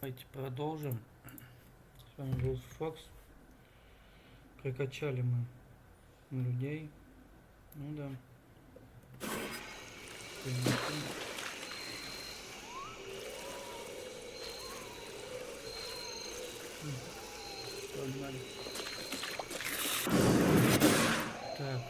Давайте продолжим. С вами был Фокс. Прокачали мы людей. Ну да. Погнали. Так.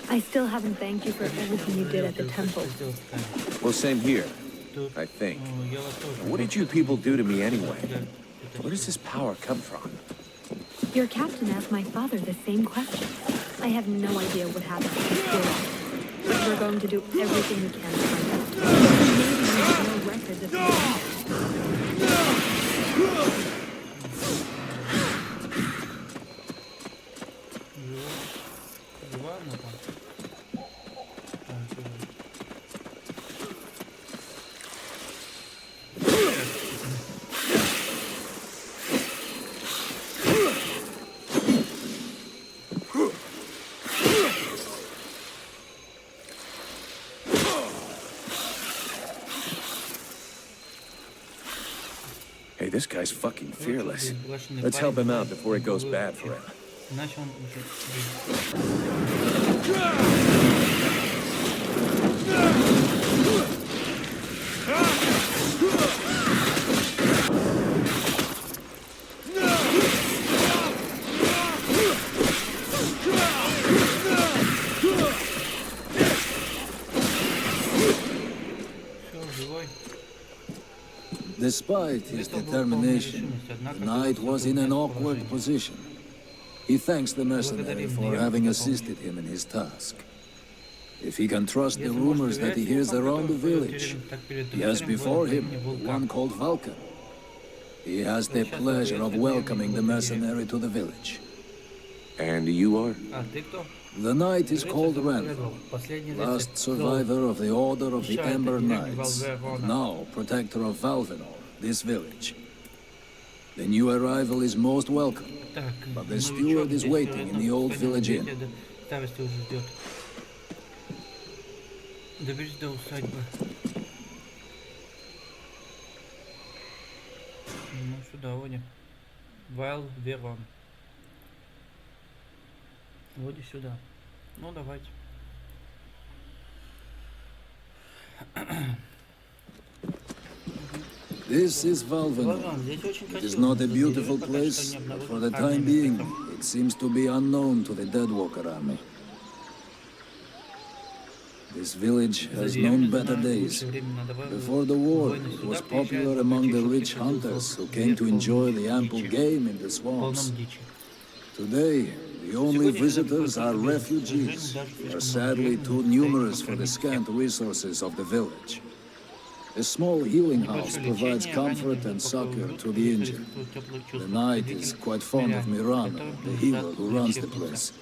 I still haven't thanked you for everything you did at the temple. Well, same here, I think. What did you people do to me anyway? Where does this power come from? Your captain asked my father the same question. I have no idea what happened to his spirit, but we're going to do everything we can to find out. Maybe we have no records of his Hey, this guy's fucking fearless. Let's help him out before it goes bad for him. Despite his determination, the knight was in an awkward position. He thanks the mercenary for having assisted him in his task. If he can trust the rumors that he hears around the village, he has before him one called Vulcan. He has the pleasure of welcoming the mercenary to the village. And you are? The knight is called Randall, last survivor of the Order of the Ember Knights, and now protector of Valvenor, this village. The new arrival is most welcome, but the steward is waiting in the old village inn. Доберись до усадьбы. Ну сюда водим. Верон. Води сюда. Ну давайте. This is Valvenor. It is not a beautiful place, but for the time being, it seems to be unknown to the Deadwalker army. This village has known better days. Before the war, it was popular among the rich hunters who came to enjoy the ample game in the swamps. Today, the only visitors are refugees, who are sadly too numerous for the scant resources of the village. A small healing house provides comfort and succor to the injured. The knight is quite fond of Mirano, the healer who runs the place.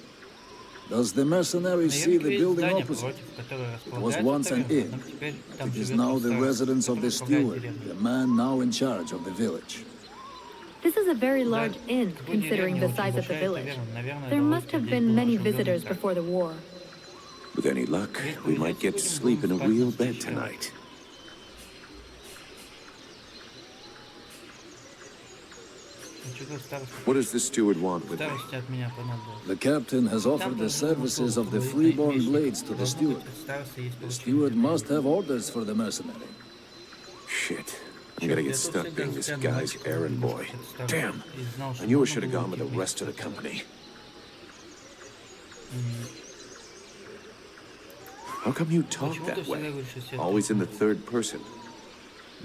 Does the mercenary see the building opposite? It was once an inn. It is now the residence of the steward, the man now in charge of the village. This is a very large inn, considering the size of the village. There must have been many visitors before the war. With any luck, we might get to sleep in a real bed tonight. What does the steward want with me? The captain has offered the services of the freeborn blades to the steward. The steward must have orders for the mercenary. Shit. I'm gonna get stuck being this guy's errand boy. Damn! I knew I should have gone with the rest of the company. How come you talk that way? Always in the third person.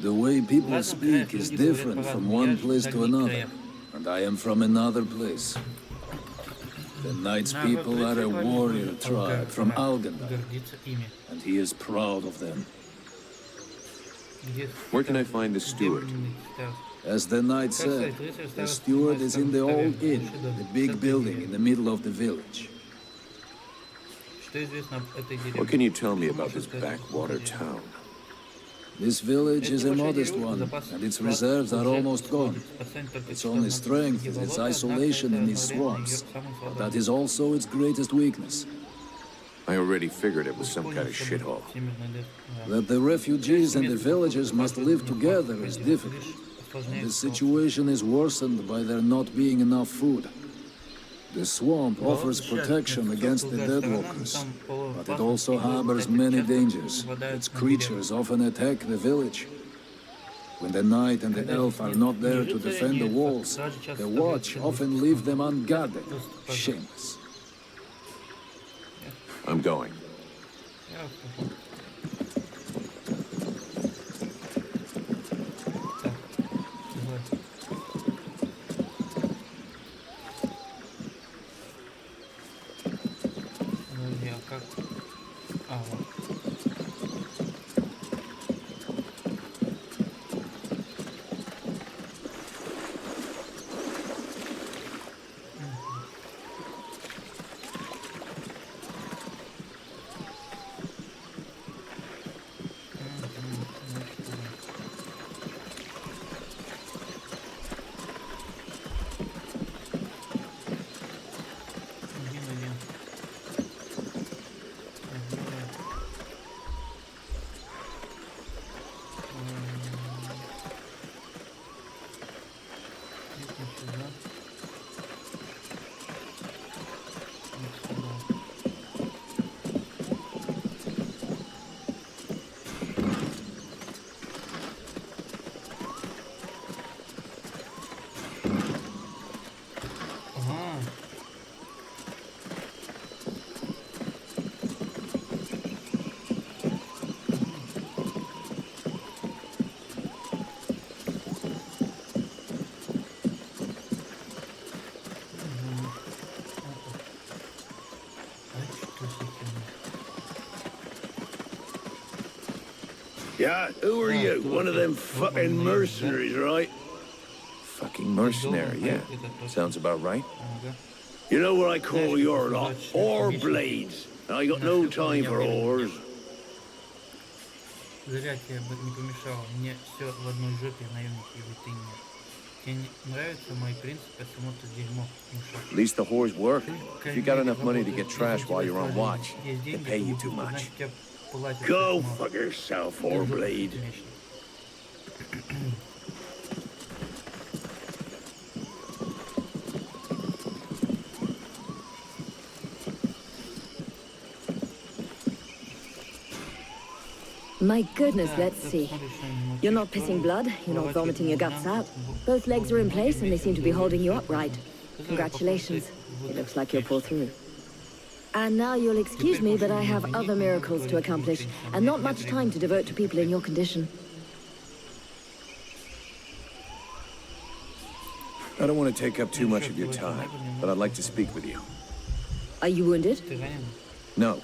The way people speak is different from one place to another, and I am from another place. The Knight's people are a warrior tribe from Algendar, and he is proud of them. Where can I find the steward? As the Knight said, the steward is in the old inn, the big building in the middle of the village. What can you tell me about this backwater town? This village is a modest one, and its reserves are almost gone. Its only strength is its isolation in these swamps, but that is also its greatest weakness. I already figured it was some kind of shithole. That the refugees and the villagers must live together is difficult. And the situation is worsened by there not being enough food. The swamp offers protection against the deadwalkers, but it also harbors many dangers. Its creatures often attack the village. When the knight and the elf are not there to defend the walls, the watch often leave them unguarded. Shameless. I'm going. Yeah, who are you? One of them fucking mercenaries, right? Fucking mercenary, yeah. Sounds about right. You know what I call your lot? Whore blades. I got no time for whores. Зря тебе об этом не помешало. Мне все в одной жопе, наемники, и ты нет. Тебе не нравится мой принцип, а само то дерьмо мешало. At least the whores work. If you got enough money to get trash while you're on watch, they pay you too much. Go fuck yourself, whore blade. My goodness, let's see. You're not pissing blood, you're not vomiting your guts out. Both legs are in place and they seem to be holding you upright. Congratulations. It looks like you'll pull through. And now you'll excuse me, but I have other miracles to accomplish, and not much time to devote to people in your condition. I don't want to take up too much of your time, but I'd like to speak with you. Are you wounded? No.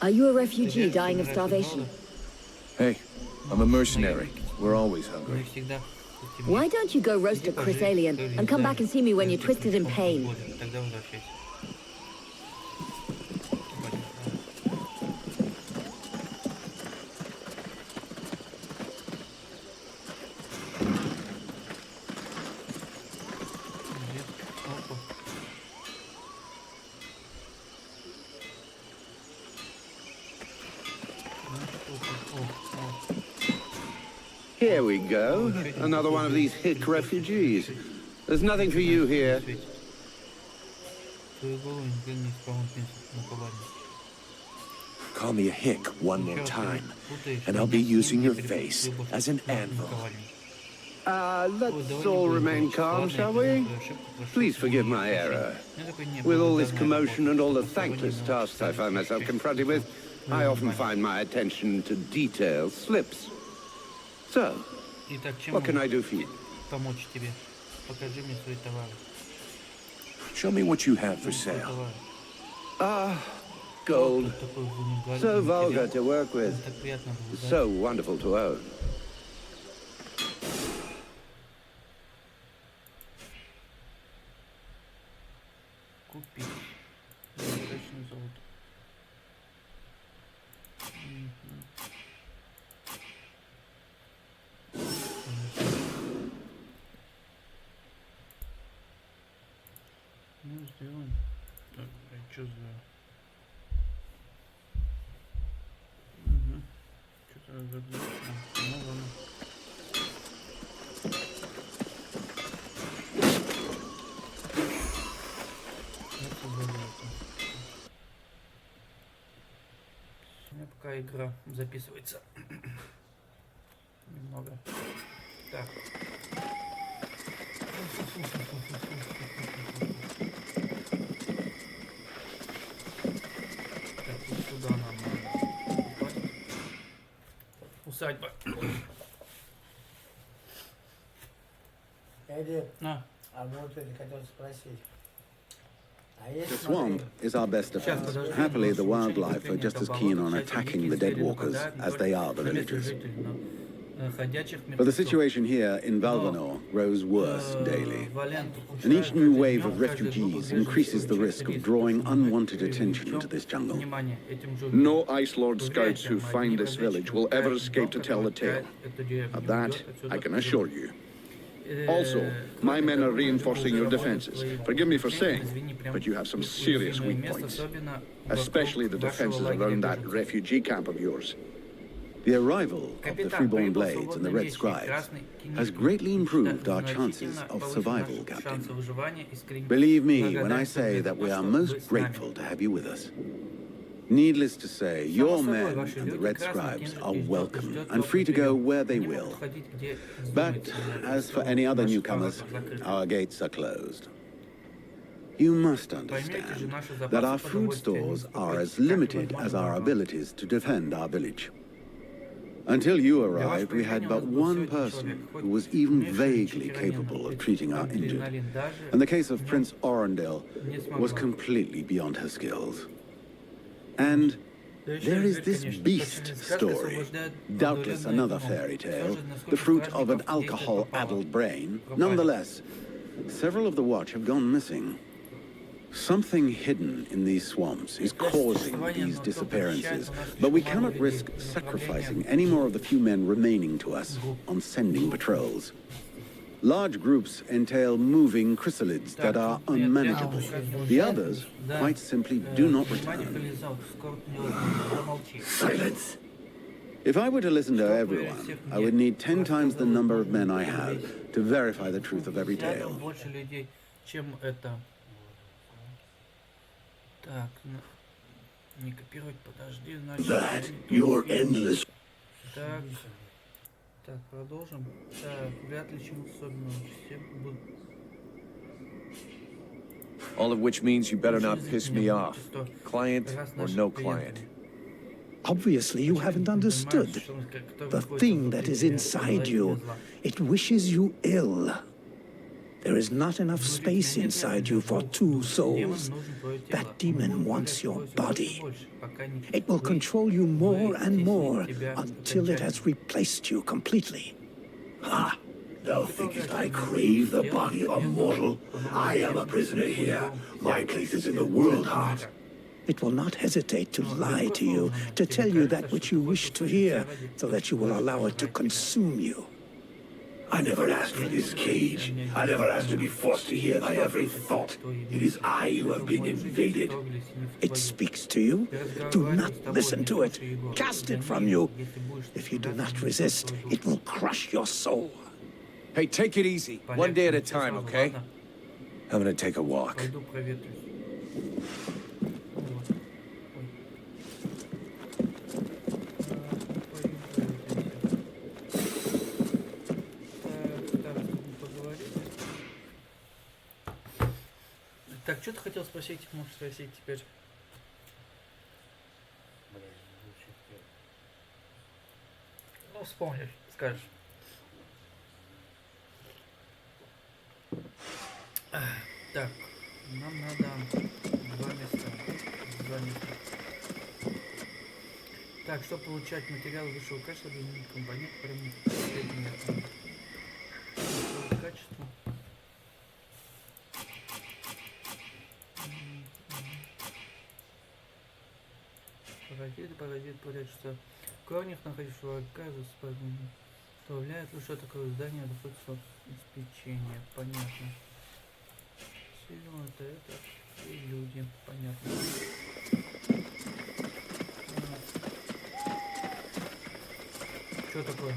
Are you a refugee dying of starvation? Hey, I'm a mercenary. We're always hungry. Why don't you go roast a Chrysalien and come back and see me when you're twisted in pain? Here we go. Another one of these hick refugees. There's nothing for you here. Call me a hick one more time, and I'll be using your face as an anvil. Let's all remain calm, shall we? Please forgive my error. With all this commotion and all the thankless tasks I find myself confronted with, I often find my attention to detail slips. So, what can I do for you? Show me what you have for sale. Gold. So vulgar to work with. So wonderful to own. Купить. Достаточно золота. Ну, сделаем. Так, а что за... Что-то загрузка. Ну, ладно. У меня пока игра записывается немного. Так. Так, вот сюда нам надо попасть. Усадьба. Эдди, На. а вот это хотел спросить. The swamp is our best defense. Happily, the wildlife are just as keen on attacking the dead walkers as they are the villagers. But the situation here in Valvanor grows worse daily. And each new wave of refugees increases the risk of drawing unwanted attention to this jungle. No Ice Lord scouts who find this village will ever escape to tell the tale. Of that, I can assure you. Also, my men are reinforcing your defenses. Forgive me for saying, but you have some serious weak points. Especially the defenses around that refugee camp of yours. The arrival of the freeborn blades and the red scribes has greatly improved our chances of survival, Captain. Believe me when I say that we are most grateful to have you with us. Needless to say, your men and the red scribes are welcome and free to go where they will. But as for any other newcomers, our gates are closed. You must understand that our food stores are as limited as our abilities to defend our village. Until you arrived, we had but one person who was even vaguely capable of treating our injured. And the case of Prince Orendil was completely beyond her skills. And there is this beast story, doubtless another fairy tale, the fruit of an alcohol-addled brain. Nonetheless, several of the watch have gone missing. Something hidden in these swamps is causing these disappearances, but we cannot risk sacrificing any more of the few men remaining to us on sending patrols. Large groups entail moving chrysalids that are unmanageable. The others quite simply do not return. Silence! If I were to listen to everyone, I would need 10 times the number of men I have to verify the truth of every tale. Так, не копировать, подожди, значит... That you're endless. Так, так, продолжим. Так, вряд ли чему особенному. Все будут... All of which means you better not piss me off. Client or no client. Obviously, you haven't understood. The thing that is inside you, it wishes you ill. There is not enough space inside you for two souls. That demon wants your body. It will control you more and more until it has replaced you completely. Ha! Thou thinkest I crave the body of a mortal? I am a prisoner here. My place is in the world heart. It will not hesitate to lie to you, to tell you that which you wish to hear, so that you will allow it to consume you. I never asked for this cage. I never asked to be forced to hear thy every thought. It is I who have been invaded. It speaks to you. Do not listen to it. Cast it from you. If you do not resist, it will crush your soul. Hey, take it easy. One day at a time, okay? I'm gonna take a walk. Так, что ты хотел спросить? Можешь спросить теперь. Ну, вспомнишь, скажешь. Так, нам надо два места. Так, чтобы получать материал высшего качества, изменить компонент, применить предметом. Качество. Паразит прячется в корнях, находящихся в отказе, составляет что такое здание находится из печенья. Понятно. Сильно это и люди. Понятно. Что такое?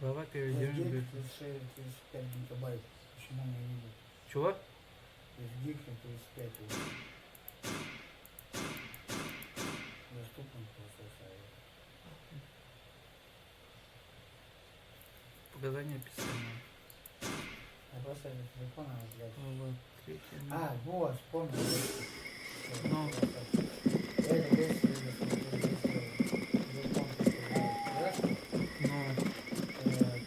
Давай перейдем. 35 гигабайт. Почему не видит? Чего? Гиг 35. Доступен просто сайт. Показания описания. Я просто на телефона взять. Вот, вот, вспомнил. Ну. Это если телефон представляет флешку, там показывает,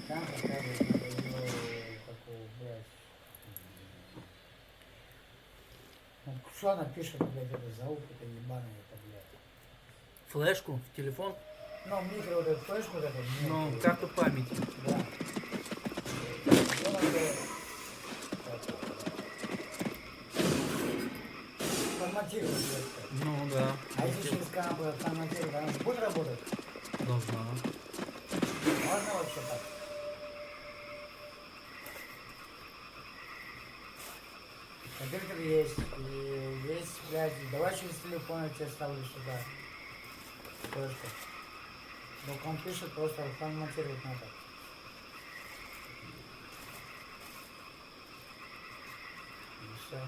надо его такого брать. Ну, что она пишет, блядь, это за ухо, это ебаное, это, блядь. Флешку в телефон? Ну, микро вот эту флешку, вот эту. Ну, карту памяти. Да. Форматировать, блядь. Ну, да. А если через канал форматировать, она будет работать? Должна. Можно вообще так? Компьютер есть, и есть, блядь, давай через телефон я тебе ставлю сюда. Флешку. Но он пишет, просто форматировать надо. И все.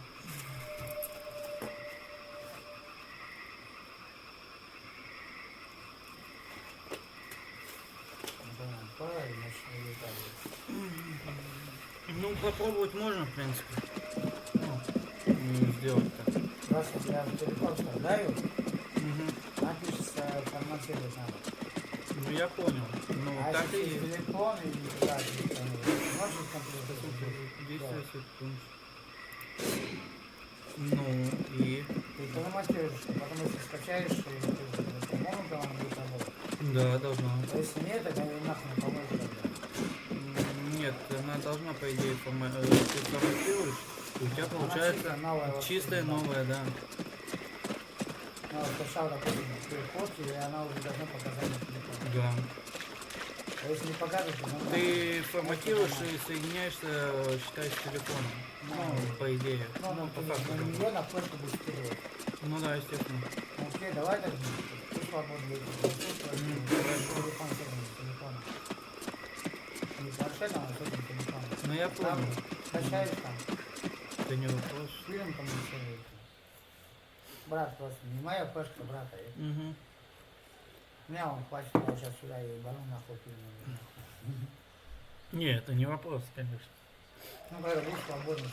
Ну, попробовать можно, в принципе. Ну, сделать так. Просто я в телефон вставляю, она пишется, форматировать надо. Ну, я понял. Ну, а так если и... телефон и да, можешь компьютер? Действие секунд. Ну, и... Ты форматируешь, потом если скачаешь, по-моему, там она будет работать. Да, должна. А если нет, тогда нахуй не поможет тогда. Нет, она должна, по идее, ты форматируешь, и у тебя получается чистая новая, да. Ну, скачал, допустим, переход, и она уже должна показать на телефоне. Да. А если не покажет, то... Ты форматируешь и соединяешься, считай, с телефоном. Ну, по идее. Ну, по факту. на нее на флешку будет скидывать. Ну да, естественно. Ну, окей, давай так, ты свободно едешь. Телефон, телефон. Не планшетом, а с телефоном. Ну, я понял. Скачаешь там. Это не вопрос. Фильм там не. Брат просто, не моя флешка, брата. Угу. Меня он хватит, я сейчас сюда и ебану нахуй фильм. Не, это не вопрос, конечно. Ну, говорю, будь свободен.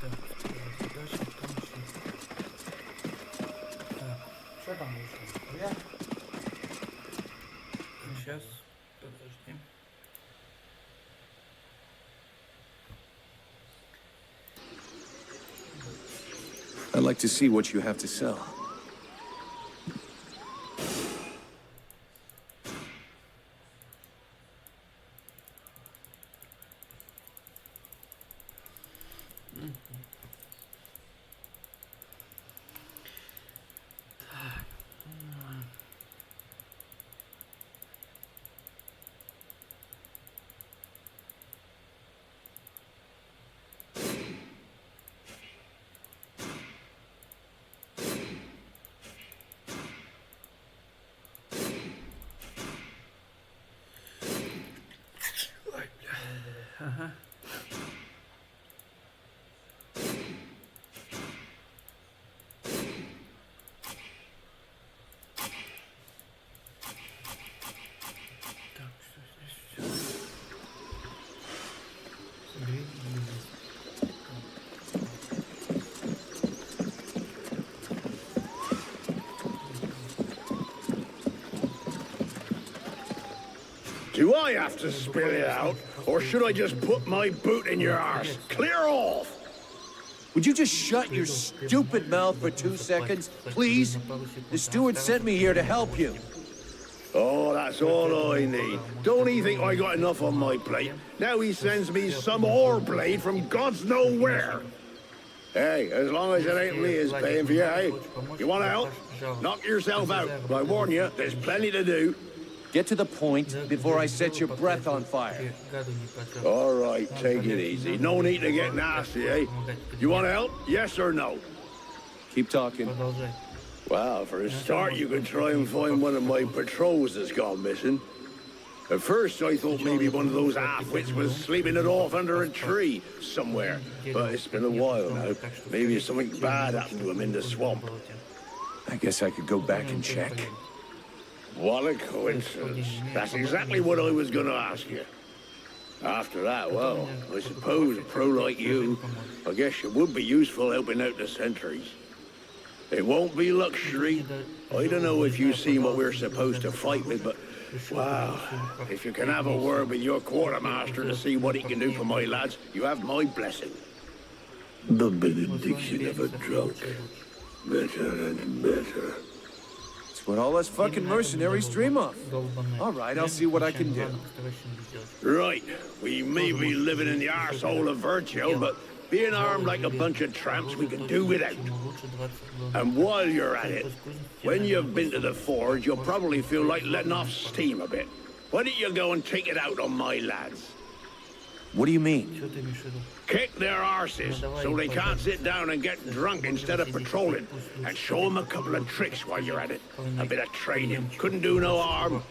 Так, дальше там еще. Так. Что там еще? Я? Сейчас, подожди. I'd like to see what you have to sell. Ага. Так, что здесь? Смотри, Do I have to spit it out, or should I just put my boot in your arse? Clear off! Would you just shut your stupid mouth for 2 seconds, please? The steward sent me here to help you. Oh, that's all I need. Don't he think I got enough on my plate? Now he sends me some ore blade from God's nowhere. Hey, as long as it ain't Leah's paying for you, hey? You want to help? Knock yourself out. But I warn you, there's plenty to do. Get to the point before I set your breath on fire. All right, take it easy. No need to get nasty, eh? You want to help? Yes or no? Keep talking. Well, for a start, you could try and find one of my patrols that's gone missing. At first, I thought maybe one of those half-wits was sleeping it off under a tree somewhere. But it's been a while now. Maybe something bad happened to him in the swamp. I guess I could go back and check. What a coincidence. That's exactly what I was going to ask you. After that, well, I suppose a pro like you, I guess you would be useful helping out the sentries. It won't be luxury. I don't know if you've seen what we're supposed to fight with, but, wow, if you can have a word with your quartermaster to see what he can do for my lads, you have my blessing. The benediction of a drunk. Better and better. It's what all us fucking mercenaries dream of. All right, I'll see what I can do. Right, we may be living in the arsehole of Virgil, but being armed like a bunch of tramps, we can do without. And while you're at it, when you've been to the forge, you'll probably feel like letting off steam a bit. Why don't you go and take it out on my lads? What do you mean? Kick their arses so they can't sit down and get drunk instead of patrolling. And show them a couple of tricks while you're at it. A bit of training. Couldn't do no harm.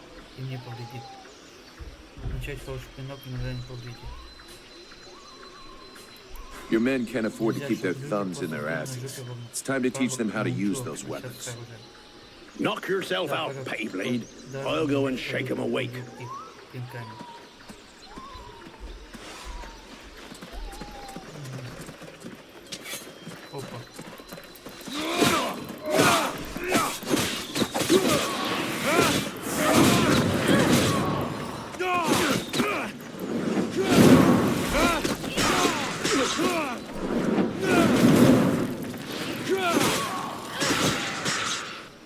Your men can't afford to keep their thumbs in their asses. It's time to teach them how to use those weapons. Knock yourself out, Payblade. I'll go and shake them awake.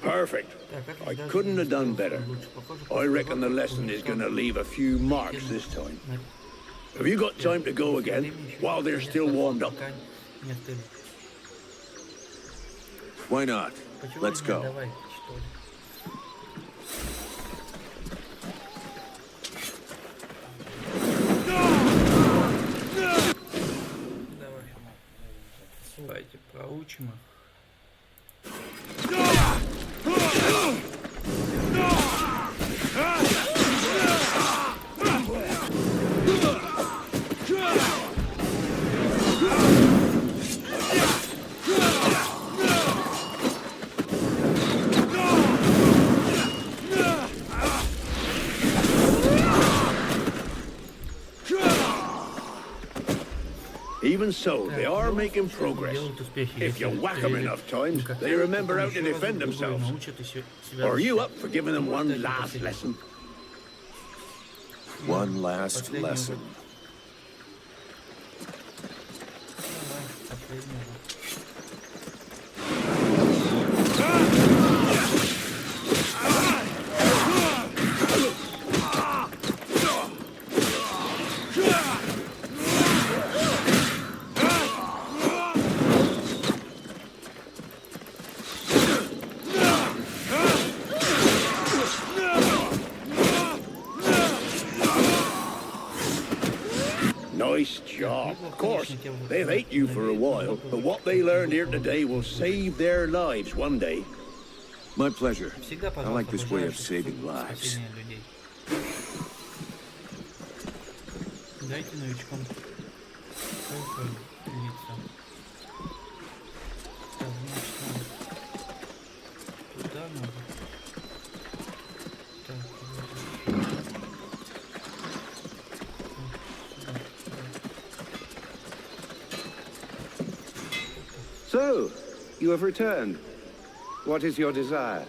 Perfect. I couldn't have done better. I reckon the lesson is going to leave a few marks this time. Have you got time to go again while they're still warmed up? Why not? Let's go. Давайте проучим их. Even so, they are making progress. If you whack them enough times, they remember how to defend themselves. Are you up for giving them one last lesson? One last lesson. Nice job. Of course, they'll hate you for a while, but what they learned here today will save their lives one day. My pleasure. I like this way of saving lives. Дайте новичкам лица. Так, значит, нам туда надо. Так, So, you have returned. What is your desire?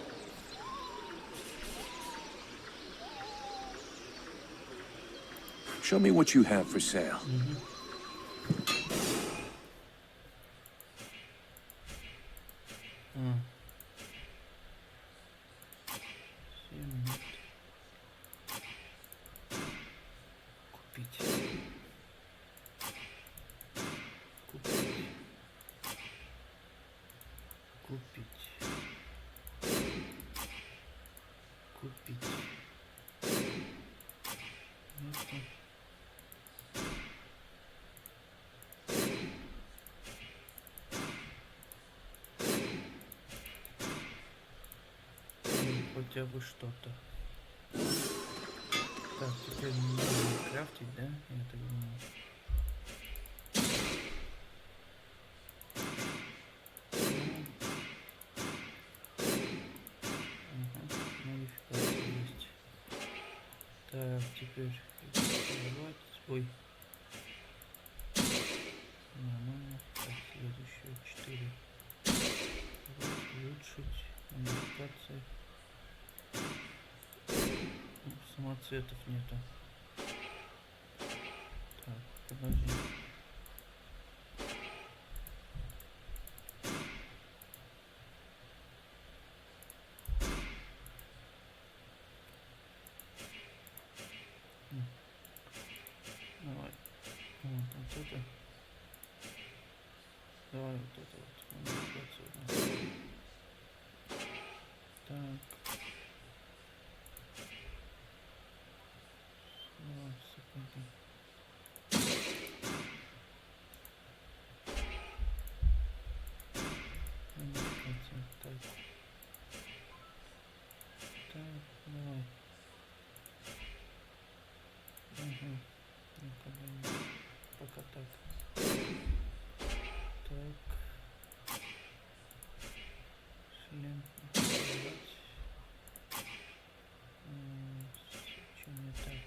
Show me what you have for sale. Купить. Хотя бы что-то. Так, теперь не нужно крафтить, да? Я так думаю. Ага, модификация есть. Так, теперь ой. Нормально. Так, следующее 4. Улучшить. Модификация. Самоцветов нету. Так, подожди. Давай. Вот это. Давай вот это вот. Модификацию. Так. Секунду. Так. Так, давай. Угу. Пока так. Так. Шлем. Что не так?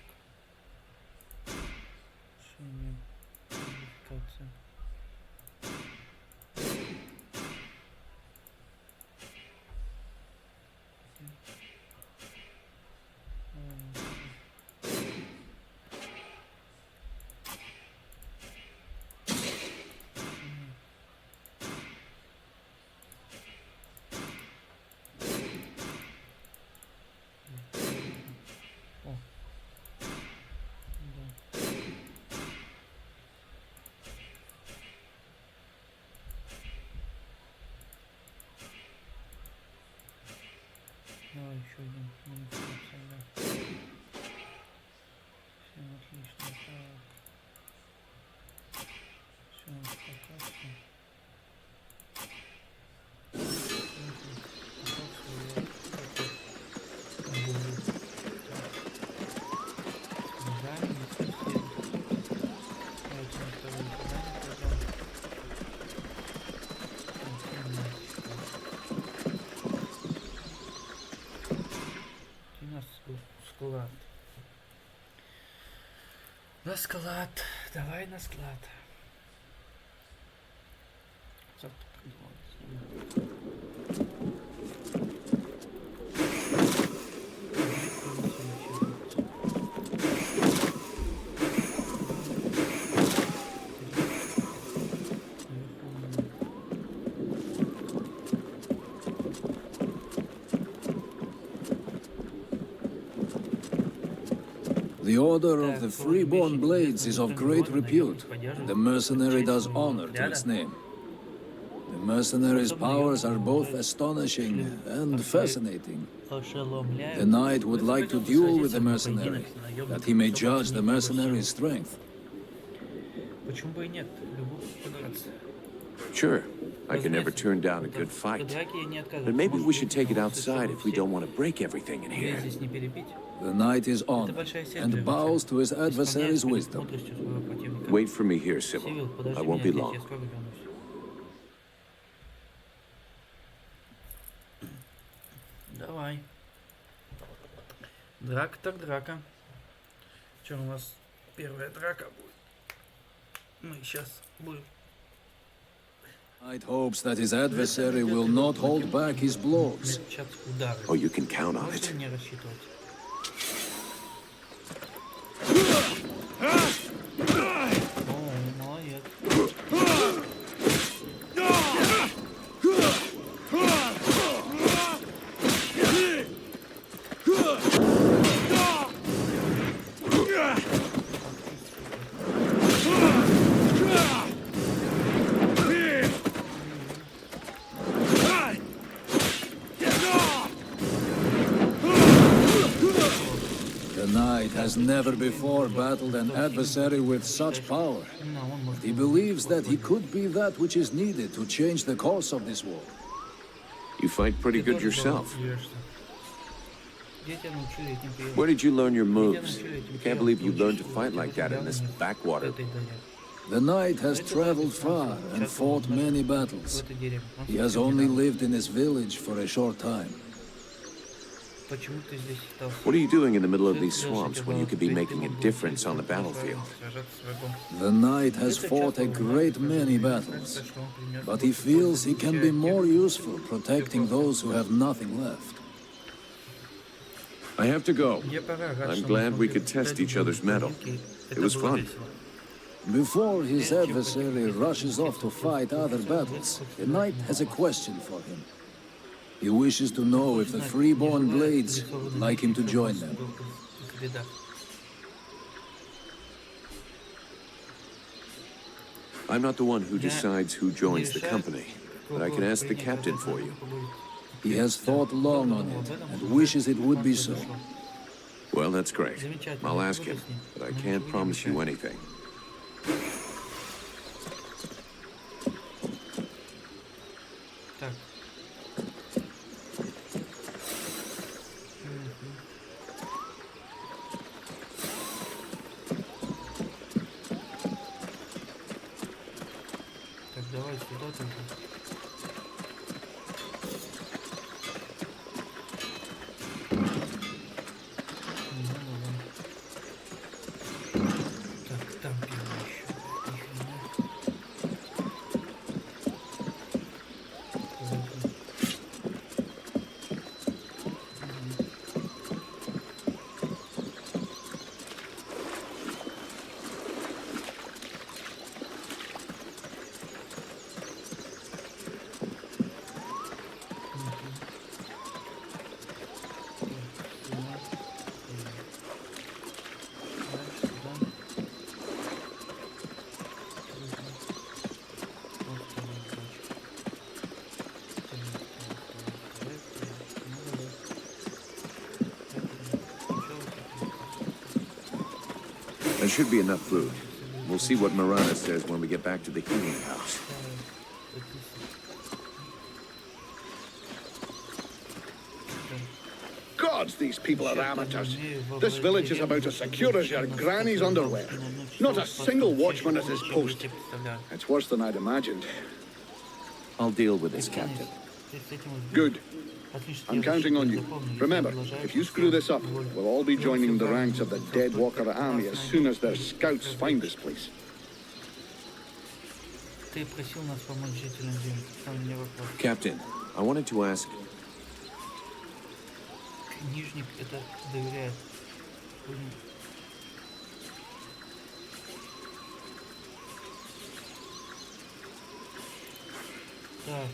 Модификация. Давай еще один модификация, да. Все отлично. Так. Все, пока все. Склад. На склад. Давай на склад. The Order of the Freeborn Blades is of great repute. The mercenary does honor to its name. The mercenary's powers are both astonishing and fascinating. The knight would like to duel with the mercenary, that he may judge the mercenary's strength. Почему бы и нет? Любовь подраться. Sure, I can never turn down a good fight. But maybe we should take it outside if we don't want to break everything in here. The knight is on and bows to his adversary's wisdom. Wait for me here, Sybil. I won't be long. Давай. Драка так драка. Что у нас первая драка будет? Мы сейчас будем. Knight hopes that his adversary will not hold back his blows. Oh, you can count on it. Has never before battled an adversary with such power. He believes that he could be that which is needed to change the course of this war. You fight pretty good yourself. Where did you learn your moves? I can't believe you learned to fight like that in this backwater. The knight has traveled far and fought many battles. He has only lived in this village for a short time. What are you doing in the middle of these swamps when you could be making a difference on the battlefield? The knight has fought a great many battles, but he feels he can be more useful protecting those who have nothing left. I have to go. I'm glad we could test each other's mettle. It was fun. Before his adversary rushes off to fight other battles, the knight has a question for him. He wishes to know if the freeborn blades would like him to join them. I'm not the one who decides who joins the company, but I can ask the captain for you. He has thought long on it and wishes it would be so. Well, that's great. I'll ask him, but I can't promise you anything. Давай сюда только. Так, там первый еще. There should be enough food. We'll see what Marana says when we get back to the healing house. Gods, these people are amateurs. This village is about as secure as your granny's underwear. Not a single watchman at his post. It's worse than I'd imagined. I'll deal with this, Captain. Good. I'm counting on you. Remember, if you screw this up, we'll all be joining the ranks of the Dead Walker army as soon as their scouts find this place. Captain, I wanted to ask... Книжник это доверяет. Так,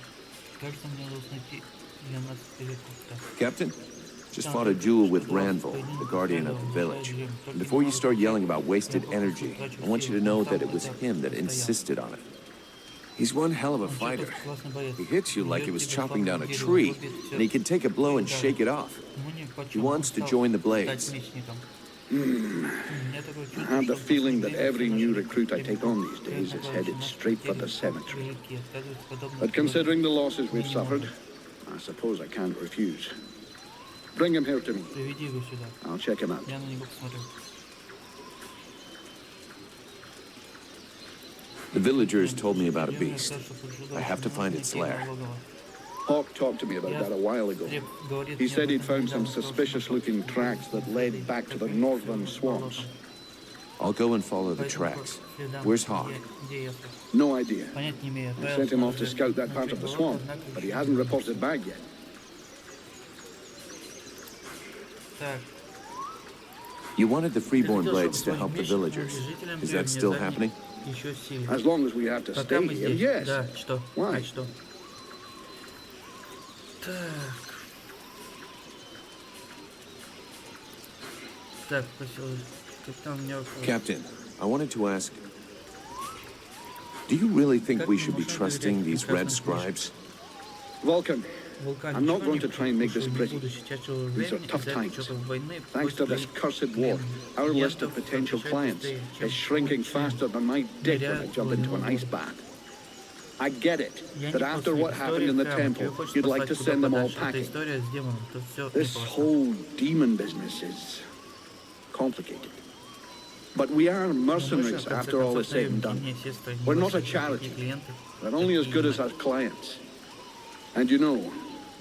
кажется, мне нужно найти 12 перекупов. Captain, just fought a duel with Ranvil, the guardian of the village. And before you start yelling about wasted energy, I want you to know that it was him that insisted on it. He's one hell of a fighter. He hits you like he was chopping down a tree, and he can take a blow and shake it off. He wants to join the Blades. have the feeling that every new recruit I take on these days is headed straight for the cemetery. But considering the losses we've suffered, I suppose I can't refuse. Bring him here to me. I'll check him out. The villagers told me about a beast. I have to find its lair. Hawk talked to me about that a while ago. He said he'd found some suspicious-looking tracks that led back to the northern swamps. I'll go and follow the tracks. Where's Hawk? No idea. I sent him off to scout that part of the swamp, but he hasn't reported back yet. You wanted the Freeborn Blades to help the villagers. Is that still happening? As long as we have to stay here, yes. Why? Captain, I wanted to ask, do you really think we should be trusting these red scribes? Vulcan, I'm not going to try and make this pretty. These are tough times. Thanks to this cursed war, our list of potential clients is shrinking faster than my dick when I jump into an ice bath. I get it, that after what happened in the temple, you'd like to send them all packing. This whole demon business is complicated. But we are mercenaries after all is said and done. We're not a charity. We're only as good as our clients. And you know,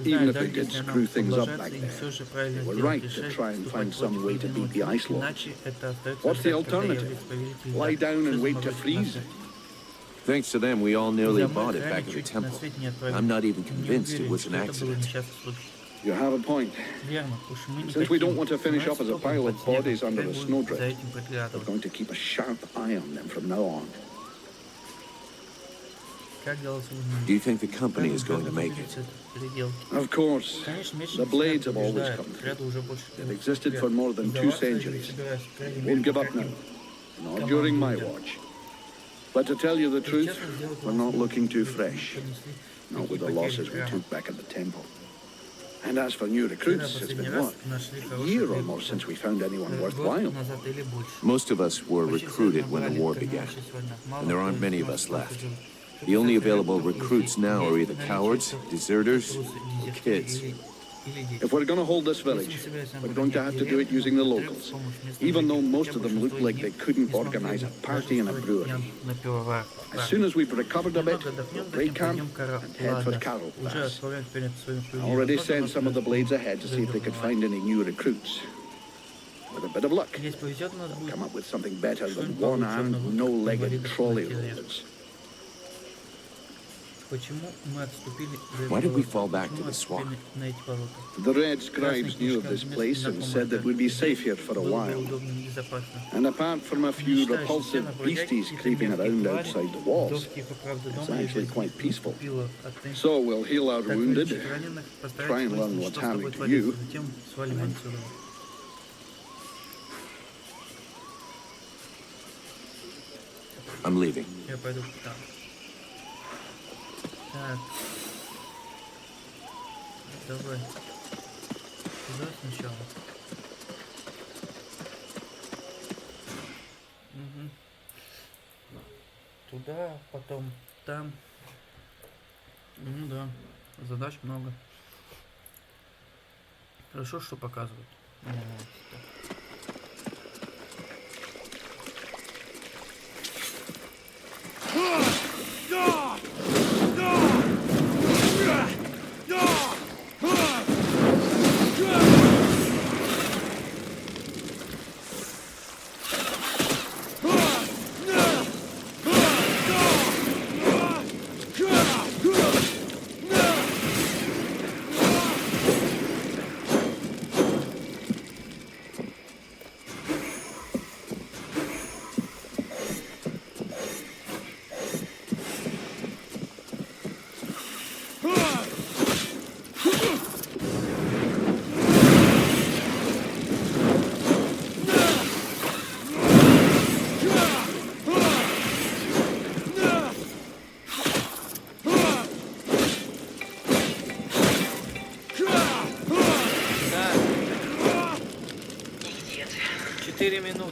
even if they did screw things up back there, they were right to try and find some way to beat the Ice Lords. What's the alternative? Lie down and wait to freeze? Thanks to them, we all nearly bought it back at the temple. I'm not even convinced it was an accident. You have a point. Since we don't want to finish up as a pile of bodies under a snowdrift, we're going to keep a sharp eye on them from now on. Do you think the company is going to make it? Of course. The Blades have always come through. They've existed for more than 2 centuries. They won't give up now. Not during my watch. But to tell you the truth, we're not looking too fresh. Not with the losses we took back at the temple. And as for new recruits, it's been what? A year or more since we found anyone worthwhile. Most of us were recruited when the war began, and there aren't many of us left. The only available recruits now are either cowards, deserters, or kids. If we're going to hold this village, we're going to have to do it using the locals, even though most of them look like they couldn't organize a party in a brewery. As soon as we've recovered a bit, we'll break camp and head for Carroll Pass. I already sent some of the Blades ahead to see if they could find any new recruits. With a bit of luck, they'll come up with something better than one-armed, no-legged trolley rollers. Why did we fall back to the swamp? The Red Scribes knew of this place and said that we'd be safe here for a while. And apart from a few repulsive beasties creeping around outside the walls, it's actually quite peaceful. So we'll heal our wounded, try and learn what's happening to you. I'm leaving. Так. Давай. Туда сначала. Угу. Туда, потом там. Ну да. Задач много. Хорошо, что показывают.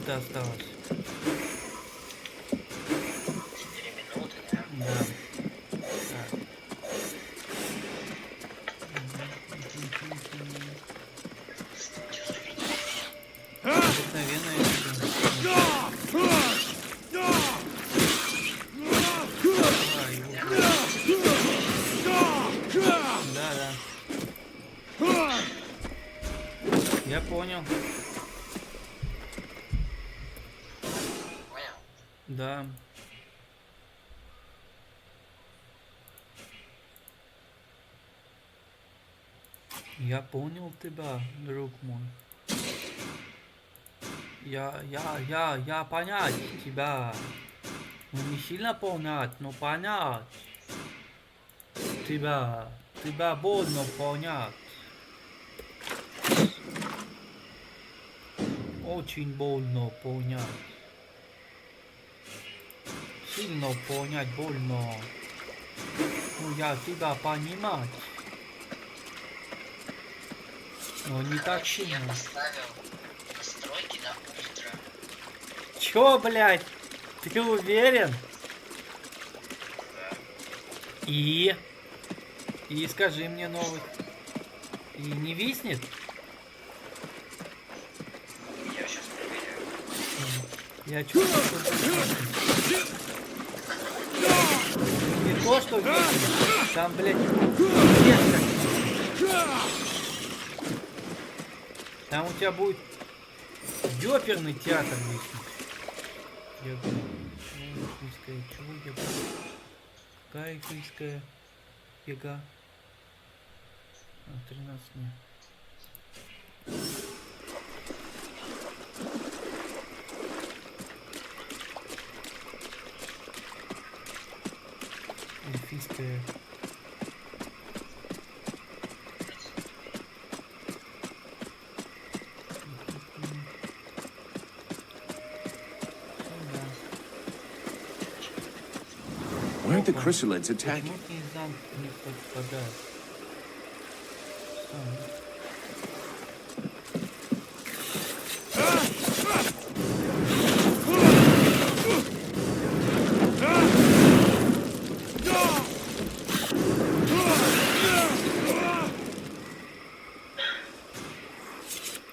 Осталось. Да. Обыкновенная видео. Да. Я понял. Да. Я понял тебя, друг мой. Я понять тебя. Ну, не сильно понять, но понять. Тебя больно понять. Очень больно понять. Сильно понять больно. Ну, я тебя понимать. Но не так сильно. Чё, блядь? Ты уверен? И скажи мне новый. И не виснет? Я сейчас проверяю. Я чувствую, что... Не то, что виснет. Там, блядь, резко. Там у тебя будет ёперный театр виснет. Я говорю, эльфийская, чего я буду? Какая эльфийская яга? 13 дней. Эльфийская. Why aren't the chrysalids attacking? Почему не замок не попадает?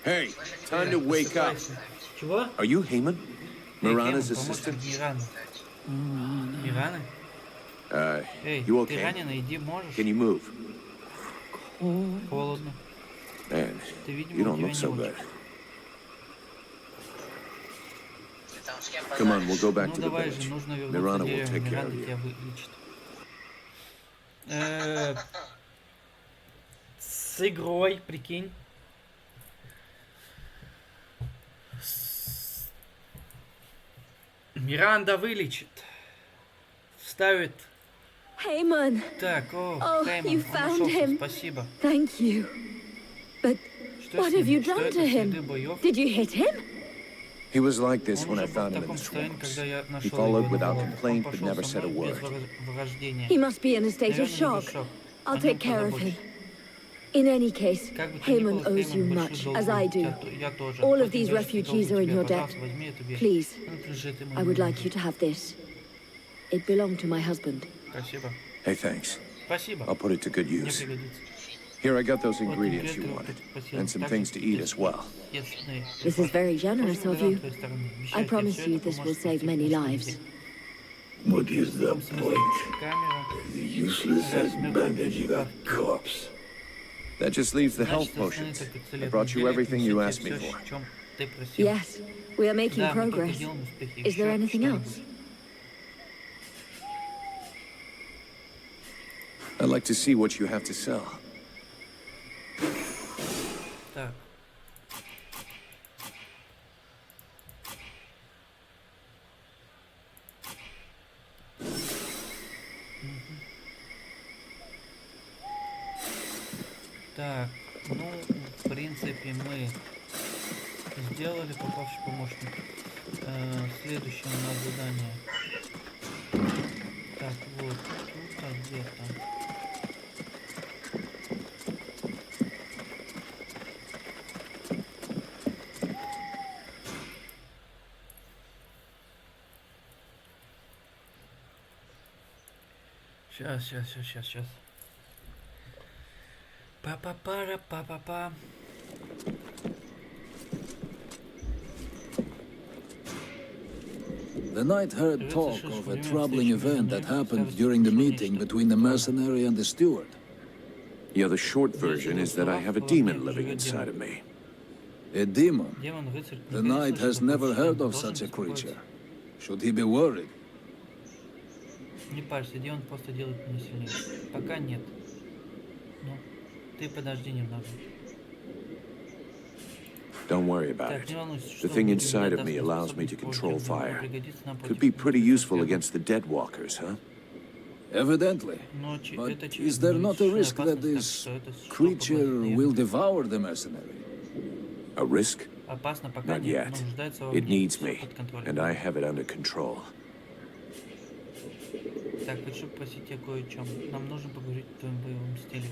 Hey, time to wake up. Чего? Are you Heyman? Mirana's assistant? Мирана? Эй, You ты okay? ранена, иди, можешь? Can you move? Холодно. Man, Ты, видимо, you у don't тебя look не so очень. good. Come on, we'll go back Ну to the давай же, village. нужно вернуться Mirana в will деревню. take care Мирана of тебя you. вылечит. С игрой, прикинь. Миранда вылечит. Вставит. Heyman! Так, Oh, Хейман, you он found нашелся, him. спасибо. Thank you. But Что what с have ним? you Что done это, to следы him? боев? Did you hit him? He was like this Он when I уже был в found him in таком the состоянии, swamps. когда я He нашел его followed на without болотах. Он complaint, but пошел never со said a мной без word. враждения. He must be in a state of Наверное, shock. был шок. I'll О нем take care of him. позабочусь. In any case, Как бы то ни было, Heyman owes you Хейман much, большой as долг I у тебя, do. я тоже. All of Очень these даже refugees долг are у in тебя. your debt. Пожалуйста, возьми эту вещь. Please, Ну, держи, ты мой I would милый. like you to have this. It belonged to my husband. Спасибо. Hey, thanks. Спасибо. I'll put it to good Мне use. пригодится. Here, I got those Вот ingredients you теперь wanted, спасибо. and some Также things to eat as well. естественные This is very generous Очень of you. благодарен твоей стороны. I Обещаю тебе, promise всё you это this will поможет save спасти many наши lives. жизни. What is В the каком смысле? point? Камера. Useless as bandaging a corpse. That just leaves the Значит, health остальные potions. только I целебные brought you зелья, everything you принесите asked me всё, for. о чём ты просил. Yes, we are making Да, мы только progress. делаем успехи. Is there Ещё anything что-нибудь? else? I'd like to see what you have to sell. Так. Так, ну, в принципе, мы сделали попавший помощник. Следующее у нас задание. Так, вот, тут, а где-то. Сейчас. Па-па-пара-па-па-па. The knight heard talk of a troubling event that happened during the meeting between the mercenary and the steward. Yeah, the short version is that I have a demon living inside of me. A demon? The knight has never heard of such a creature. Should he be worried? Не парься, демон просто делает меня сильнее. Пока нет. Ну, ты подожди немного. Don't worry about it. The thing inside of me allows me to control fire. Could be pretty useful against the dead walkers, huh? Evidently. But is there not a risk that this creature will devour the mercenary? A risk? Опасно, пока Not нет, yet. но нуждается во It мне. needs Всё me, под контролем. and I have it under control. Так, хочу попросить тебя кое о чем. Нам нужно поговорить о твоем боевом стиле.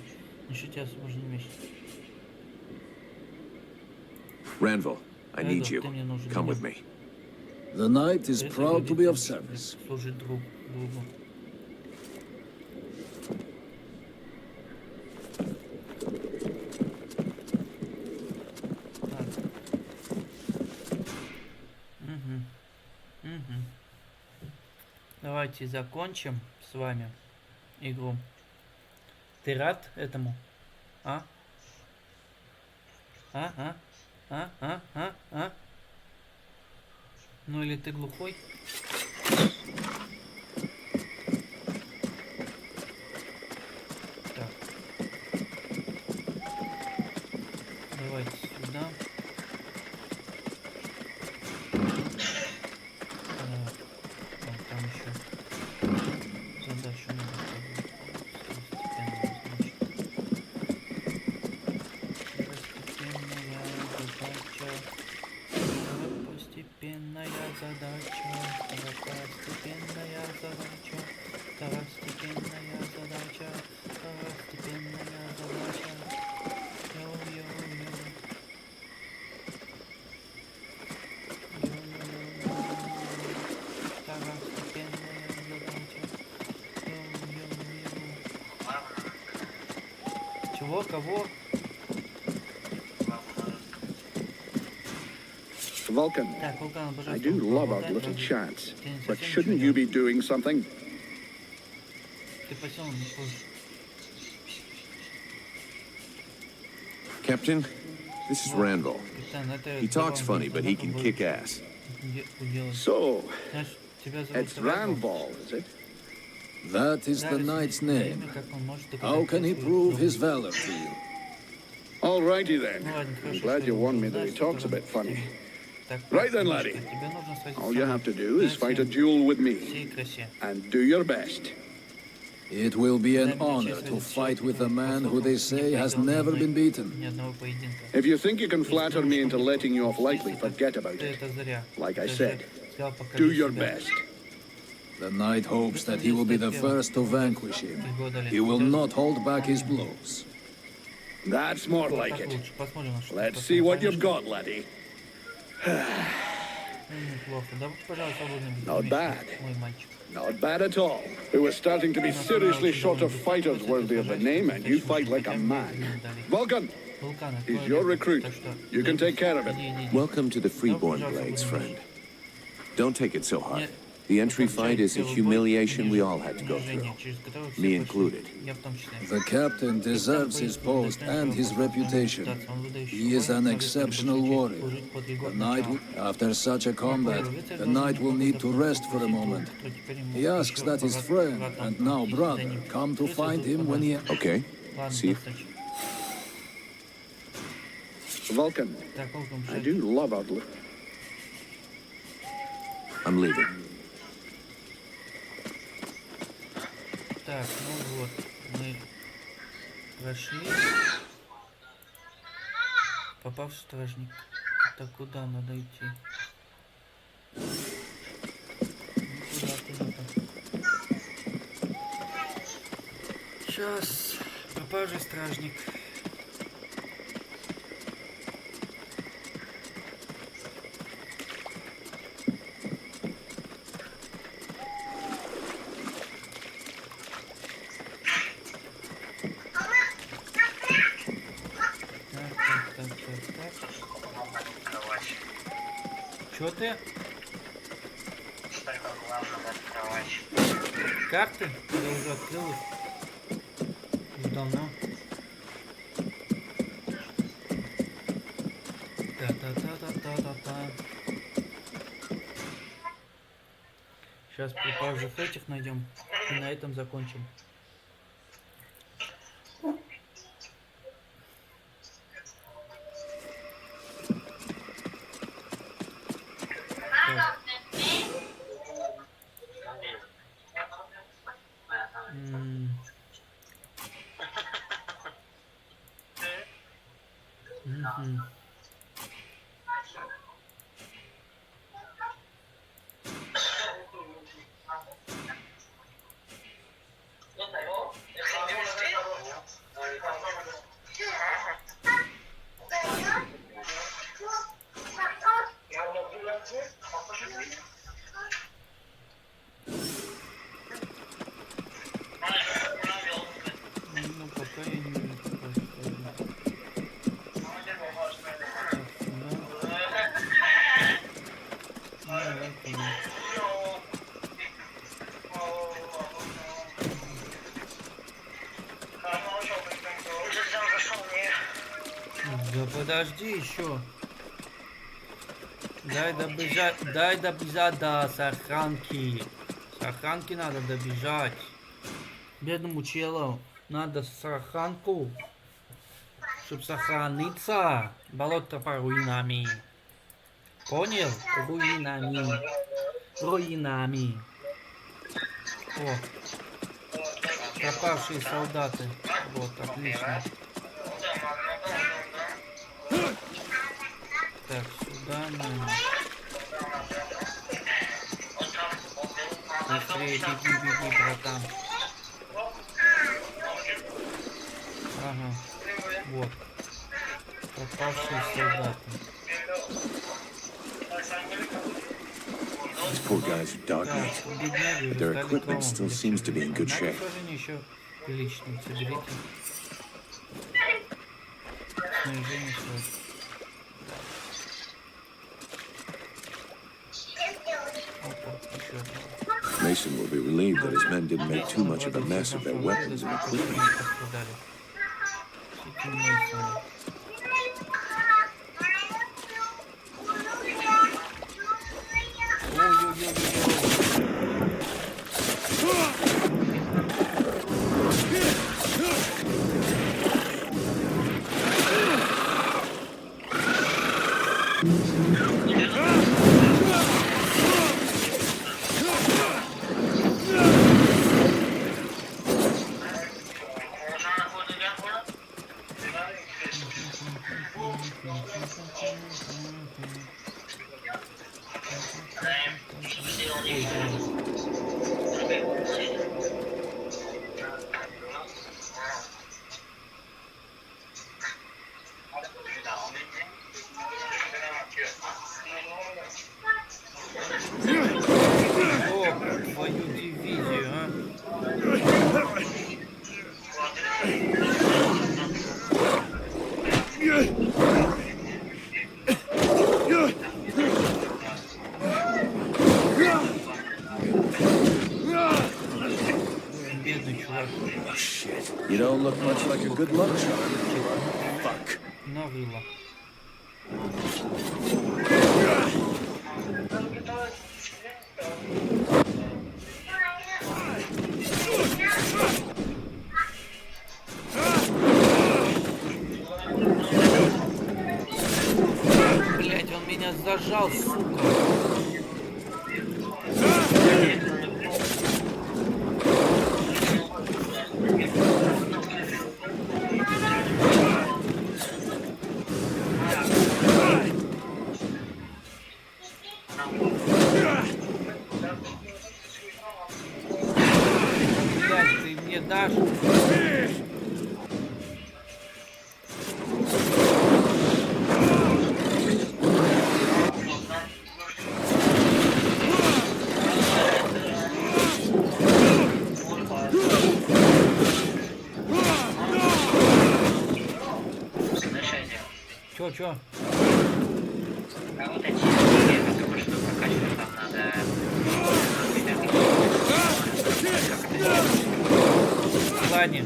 Насчет тебя освобождения меч. Ranville, I need you. Ты мне нужен. Come with me. The knight is proud to be of service. Служить другу. Давайте закончим с вами игру. Ты рад этому? А? Ну или ты глухой? Так. Давайте сюда. Там еще задачу надо Второстепенная задача. Йо-йо-йо. Чего? Кого? Vulcan, Так, Вулкан, I do love our little chats, but shouldn't you be doing something? Ты посел не позже. Captain, this is Ranville. Капитан, это He talks funny, but he can kick ass. So, Знаешь, тебя зовут it's Randball, is it? That is the knight's name. How can he prove his valor to you? Alrighty then. I'm glad you warned me that he talks a bit funny. Right then, laddie. All you have to do is fight a duel with me. And do your best. It will be an honor to fight with a man who they say has never been beaten. If you think you can flatter me into letting you off lightly, forget about it. Like I said, do your best. The knight hopes that he will be the first to vanquish him. He will not hold back his blows. That's more like it. Let's see what you've got, laddie. Not bad. Not bad at all. We were starting to be seriously short of fighters worthy of the name, and you fight like a man. Vulcan, he's your recruit. You can take care of it. Welcome to the Freeborn Blades, friend. Don't take it so hard. The entry fight is a humiliation we all had to go through, me included. The captain deserves his post and his reputation. He is an exceptional warrior. The knight, after such a combat, the knight will need to rest for a moment. He asks that his friend, and now brother, come to find him when he... Okay, see? Vulcan, I do love our... I'm leaving. Так, ну вот, мы прошли. Попав в стражник. Это куда надо идти? Куда-то. Сейчас. Пропажа стражник. Чё ты? Столько главного открывать. Карты? Я уже открыл их. Уже давно. Та-та-та-та-та-та-та. Сейчас пропавших этих найдем. И на этом закончим. Так. Мгм. Ну, пока я не вижу пока что. Так, сюда. Ну, это вот. Да подожди еще. Дай добежать до сохранки. Сохранки надо добежать. Бедному челу надо сохранку, чтобы сохраниться. Болото по руинами. Понял? Руинами. Руинами. О. Пропавшие солдаты. Вот, отлично. Так, сюда мы. Быстрее беги, братан. Ага. Вот. Пропавшие солдаты. These poor guys are dogging it, but their equipment still seems to be in good shape. Еще приличный. Соберите. Снаряжение свое. Mason will be relieved that his men didn't make too much of a mess of their weapons and equipment. Твою дивизию, а? Бедный чувак. Oh, shit. You don't look much like a good luck charm. Fuck. Навыло. Блять, он меня зажал, сука. Блять, ты мне дашь? Слышите? Чё? А вот эти бане.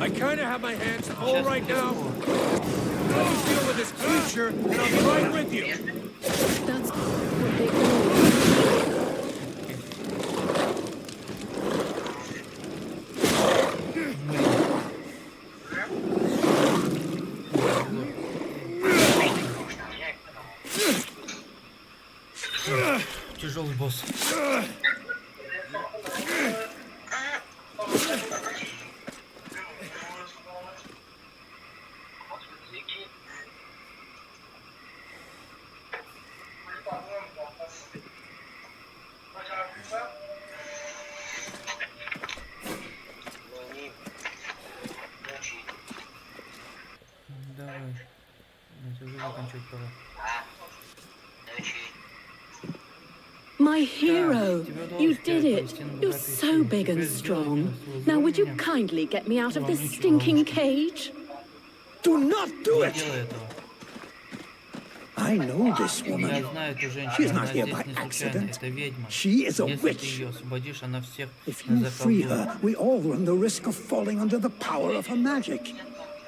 I kind of have my hands full right now. Let me deal with this creature, and I'll be right with you. That's what they call Тяжелый босс. Давай. Это уже закончить пора. My hero! You did it! You're so big and strong. Now would you kindly get me out of this stinking cage? Do not do Не it! делай этого. I know this Я woman. знаю эту женщину, She's она not here здесь by не случайно, accident. это ведьма. She is a Если ты witch. ее освободишь, она всех If you free заколдует. her, we all run the risk of falling under the power of her magic.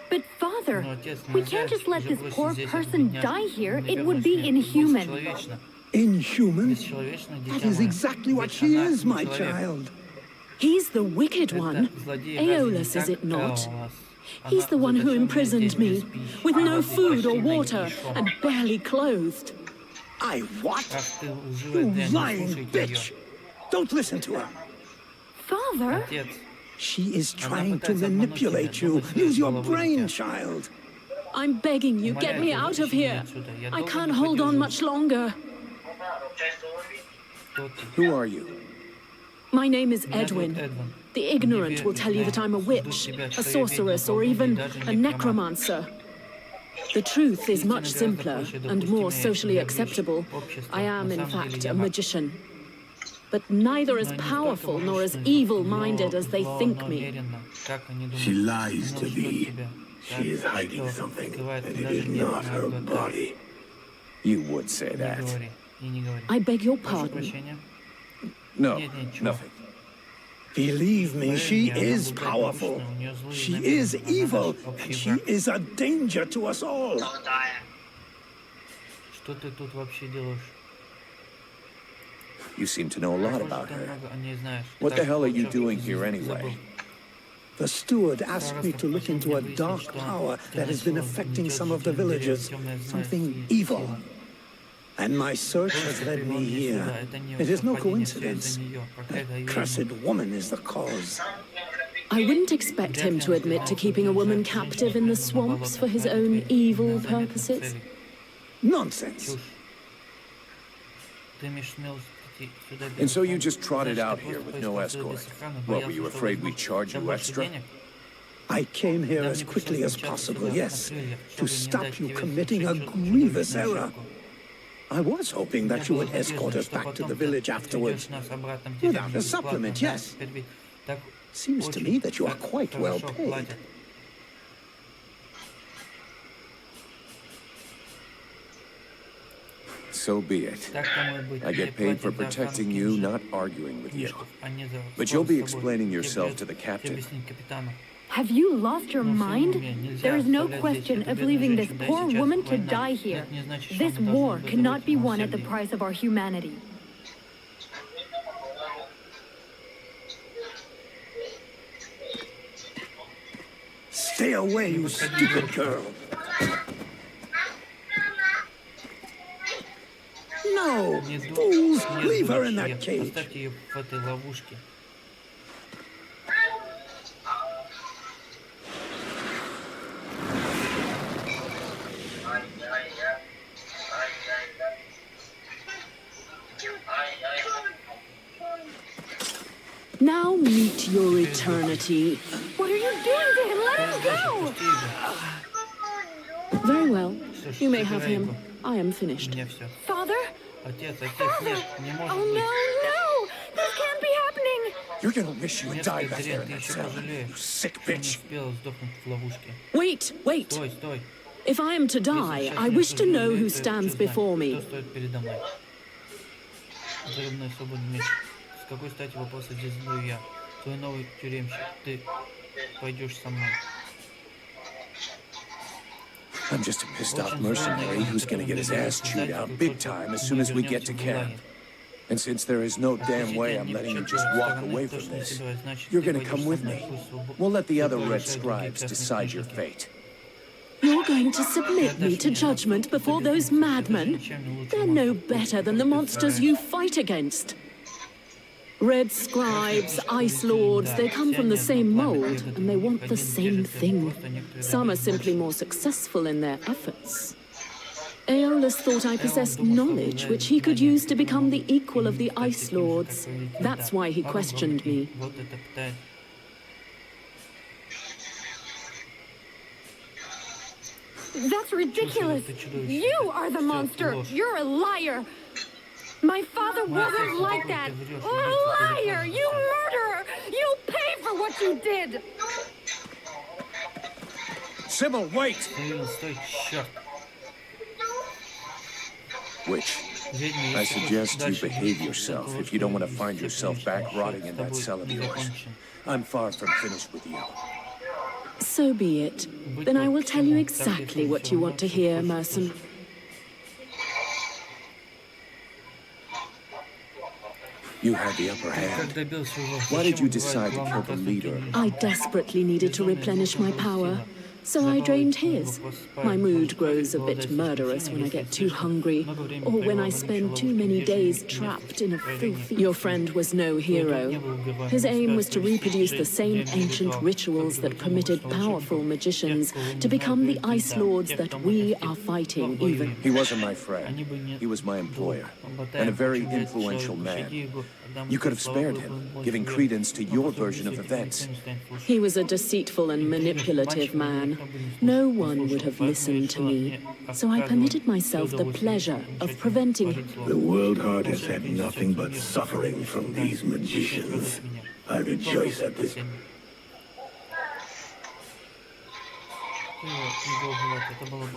But father, Но, отец, we нельзя can't just let уже this бросить poor здесь эту person бедняжку. die here. It Наверное, would be смерть inhuman. бесчеловечно. Inhuman? Бесчеловечно, That дитя is мое. exactly what Ведь she она is, не my человек. child. He's the wicked Это one. злодей, разве не Aeolus, is так? it not? Эолос. He's Она the one who заточенная imprisoned здесь me, без пищи, with no воды, food or почти water, нагишом. and barely clothed. I what? Ах ты лживая You дрянь, не lying слушайте ее. bitch! Don't listen to her. Father? Отец, She is Она trying to пытается обмануть manipulate тебя, you. думать, Use что your головой brain, дитя. child. I'm begging you, get Умоляю me тебя, out of вытащи меня here. отсюда. Я I долго can't не hold on подержусь. much longer. Кто ты? Who are you? My name is Меня зовут Edwin. Эдвин. The ignorant will tell you that I'm a witch, a sorceress, or even a necromancer. The truth is much simpler and more socially acceptable. I am, in fact, a magician. But neither as powerful nor as evil-minded as they think me. She lies to thee. She is hiding something, and it is not her body. You would say Не that. говори. И не говори. I beg your Прошу pardon. прощения. No, Нет, ничего. nothing. Believe me, she Поверь мне, она is благодушная, powerful. у нее злые She намерения, is она evil, наш общий and she враг. is a danger to us all. Что ты тут вообще делаешь? You seem to know a lot Похоже, about ты her. много о ней знаешь. What the Итак, hell are you вот doing чё here ты anyway? забыл. The steward asked me to look into a dark power that has been affecting some of the villagers, something evil. And my search has led me here. It is no coincidence. That cursed woman is the cause. I wouldn't expect him to admit to keeping a woman captive in the swamps for his own evil purposes. Nonsense. Ты имеешь смелость прийти сюда без And so you охраны? just trotted Значит, out ты here просто with no поискал escort. без охраны, What, were боялся, you что afraid возьмут we'd charge тебя you больше extra? денег? I came here Да, as мне quickly пришлось as мчаться possible, сюда на yes, крыльях, to чтобы не stop дать you тебе committing a совершить grievous чудовищную error. ошибку. I was hoping that you would escort us back to the village afterwards. Without a supplement, yes. Seems to me that you are quite well paid. So be it. I get paid for protecting you, not arguing with you. But you'll be explaining yourself to the captain. Have you lost your mind? There is no question of leaving this poor woman to die here. This war cannot be won at the price of our humanity. Stay away, you stupid girl. No, fools, leave her in that cage. Оставьте ее в этой ловушке. Now meet your eternity. What are you doing to him? Let him go! Very well. Что ж, You may have забирай him. его. I am У finished. меня все. Father? Отец, Father! нет, не может Oh, быть. no! This can't be happening! You're gonna wish you had Мерзкая died back there дрянь, in ты that еще cell. пожалеешь, You sick что не bitch. успела сдохнуть в ловушке. Wait! Стой, стой. If I am to Если die, сейчас I не wish to осужден, know я who хочу stands знать, before me. кто стоит передо мной. Взрывной свободный меч. С какой стати вопроса здесь задаю я? Твой новый тюремщик. Ты пойдешь со мной. I'm just a pissed off mercenary who's gonna get his ass chewed out big time as soon as we get to camp. And since there is no damn way I'm letting you just walk away from this, you're gonna come with me. We'll let the other red scribes decide your fate. You're going to submit me to judgment before those madmen? They're no better than the monsters you fight against. Red scribes, ice lords, they come from the same mold, and they want the same thing. Some are simply more successful in their efforts. Aeolus thought I possessed knowledge which he could use to become the equal of the ice lords. That's why he questioned me. That's ridiculous! You are the monster! You're a liar! My father wasn't like that! Liar! You murderer! You'll pay for what you did! Sybil, wait! Witch, I suggest you behave yourself if you don't want to find yourself back rotting in that cell of yours. I'm far from finished with you. So be it. Then I will tell you exactly what you want to hear, Merson. You had the upper hand. Why did you decide to kill the leader? I desperately needed to replenish my power, so I drained his. My mood grows a bit murderous when I get too hungry, or when I spend too many days trapped in a filthy... Your friend was no hero. His aim was to reproduce the same ancient rituals that permitted powerful magicians to become the ice lords that we are fighting even. He wasn't my friend. He was my employer, and a very influential man. You could have spared him, giving credence to your version of events. He was a deceitful and manipulative man. No one would have listened to me, so I permitted myself the pleasure of preventing him. The world heart has had nothing but suffering from these magicians. I rejoice at this.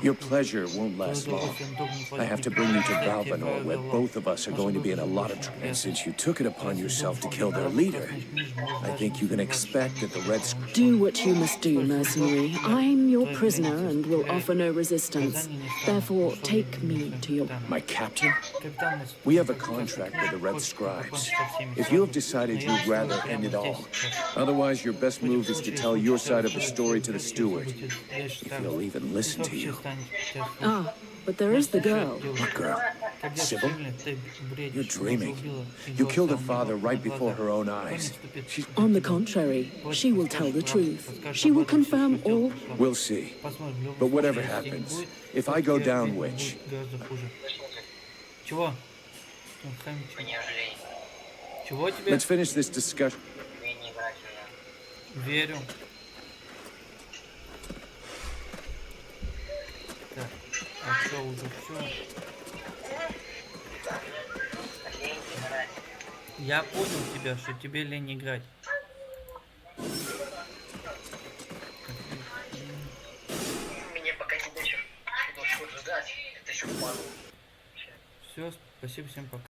Your pleasure won't last long. I have to bring you to Valvanor, where both of us are going to be in a lot of trouble. And since you took it upon yourself to kill their leader, I think you can expect that the Reds... Do what you must do, mercenary. I'm your prisoner and will offer no resistance. Therefore, take me to your... My captain? We have a contract with the Red Scribes. If you have decided you'd rather end it all, otherwise your best move is to tell your side of the story to the steward. If he'll even listen to you. Ah, but there is the girl. What girl? Sybil? You're dreaming. You killed her father right before her own eyes. She's... On the contrary, she will tell the truth. She will confirm all... We'll see. But whatever happens, if I go down, witch... Let's finish this discussion. Верю. Так, а что уже все? Я понял тебя, что тебе лень играть. Мне пока не вечер. Буду ждать. Это еще пару. Все, спасибо, всем пока.